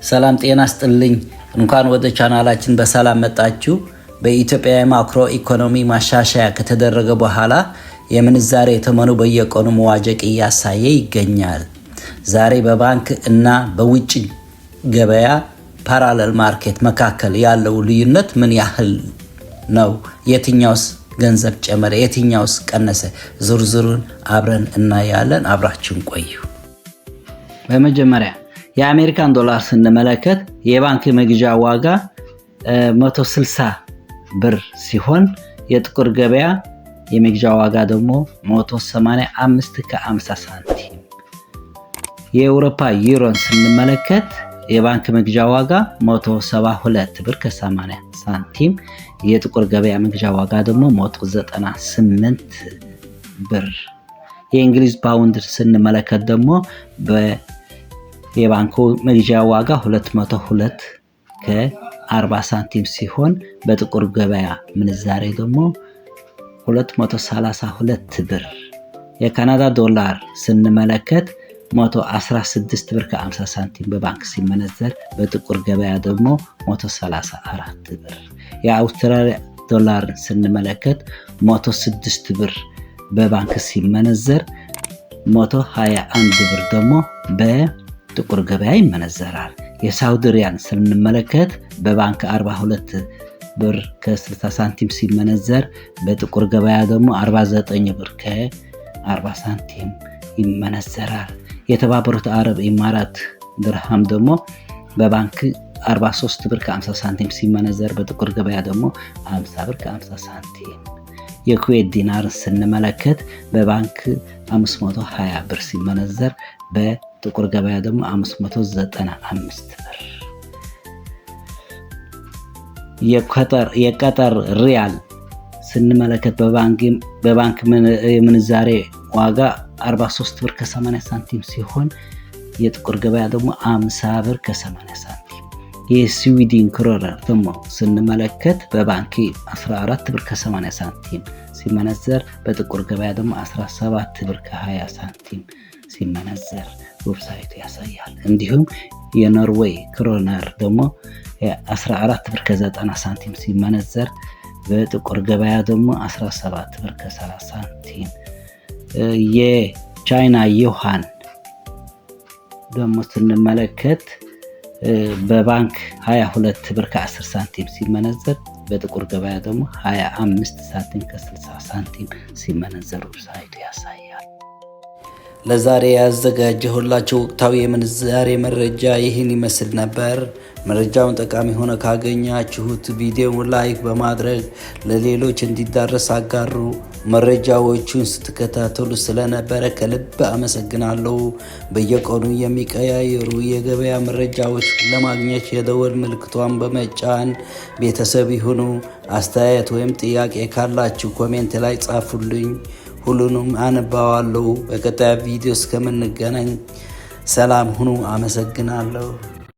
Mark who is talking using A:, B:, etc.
A: ሰላም ጤና ይስጥልኝ። እንኳን ወደ ቻናላችን በሰላም መጣችሁ። በኢትዮጵያ የማክሮ ኢኮኖሚ ማሻሻያ ከተደረገ በኋላ የምንዛሬ ተመኑ በየቀኑ መዋዠቅ እያሳየ ይገኛል። ዛሬ በባንክ እና በውጭ ገበያ ፓራሌል ማርኬት መካከል ያለው ልዩነት ምን ያህል ነው? የትኛውስ ገንዘብ ጨመረ? የትኛውስ ቀነሰ? ዝርዝሩን አብረን እናያለን። አብራችሁን ቆዩ። በመጀመሪያ የአሜሪካን ዶላር ስንመለከት የባንክ መግዣ ዋጋ 160 ብር ሲሆን የጥቁር ገበያ የመግዣ ዋጋ ደግሞ 185.50 ሳንቲም። የአውሮፓ ዩሮን ስንመለከት የባንክ መግዣ ዋጋ 172 ብር ከ80 ሳንቲም፣ የጥቁር ገበያ መግዣ ዋጋ ደግሞ 198 ብር። የእንግሊዝ ፓውንድ ስንመለከት ደግሞ የባንኩ መግዣ ዋጋ 202 ከ40 ሳንቲም ሲሆን በጥቁር ገበያ ምንዛሬ ደግሞ 232 ብር። የካናዳ ዶላር ስንመለከት 116 ብር ከ50 ሳንቲም በባንክ ሲመነዘር በጥቁር ገበያ ደግሞ 134 ብር። የአውስትራሊያ ዶላር ስንመለከት 106 ብር በባንክ ሲመነዘር 121 ብር ደግሞ በጥቁር ገበያ ይመነዘራል። የሳውዲ ሪያል ስንመለከት በባንክ 42 ብር ከ60 ሳንቲም ሲመነዘር በጥቁር ገበያ ደግሞ 49 ብር ከ40 ሳንቲም ይመነዘራል። የተባበሩት አረብ ኢማራት ድርሃም ደግሞ በባንክ 43 ብር ከ50 ሳንቲም ሲመነዘር በጥቁር ገበያ ደግሞ 50 ብር ከ50 ሳንቲም። የኩዌት ዲናር ስንመለከት በባንክ 520 ብር ሲመነዘር በጥቁር ገበያ ደግሞ 595 ብር። የቀጠር ሪያል ስንመለከት በባንክ ምንዛሬ ዋጋ 43 ብር ከ80 ሳንቲም ሲሆን የጥቁር ገበያ ደግሞ 50 ብር ከ80 ሳንቲም። የስዊድን ክሮነር ደግሞ ስንመለከት በባንክ 14 ብር ከ80 ሳንቲም ሲመነዘር በጥቁር ገበያ ደግሞ 17 ብር ከ20 ሳንቲም ሲመነዘር ዌብሳይቱ ያሳያል። እንዲሁም የኖርዌይ ክሮነር ደግሞ 14 ብር ከ90 ሳንቲም ሲመነዘር በጥቁር ገበያ ደግሞ 17 ብር ከ30 ሳንቲም። የቻይና ዩዋን ደግሞ ስንመለከት በባንክ 22 ብር ከ10 ሳንቲም ሲመነዘር በጥቁር ገበያ ደግሞ 25 ሳንቲም ከ60 ሳንቲም ሲመነዘር ዌብሳይቱ ያሳያል። ለዛሬ ያዘጋጀሁላችሁ ወቅታዊ የምንዛሬ መረጃ ይህን ይመስል ነበር። መረጃውን ጠቃሚ ሆነ ካገኛችሁት ቪዲዮውን ላይክ በማድረግ ለሌሎች እንዲዳረስ አጋሩ። መረጃዎቹን ስትከታተሉ ስለነበረ ከልብ አመሰግናለሁ። በየቀኑ የሚቀያየሩ የገበያ መረጃዎች ለማግኘት የደወል ምልክቷን በመጫን ቤተሰብ ይሁኑ። አስተያየት ወይም ጥያቄ ካላችሁ ኮሜንት ላይ ጻፉልኝ፣ ሁሉንም አነባዋለሁ። በቀጣይ ቪዲዮ እስከምንገናኝ ሰላም ሁኑ። አመሰግናለሁ።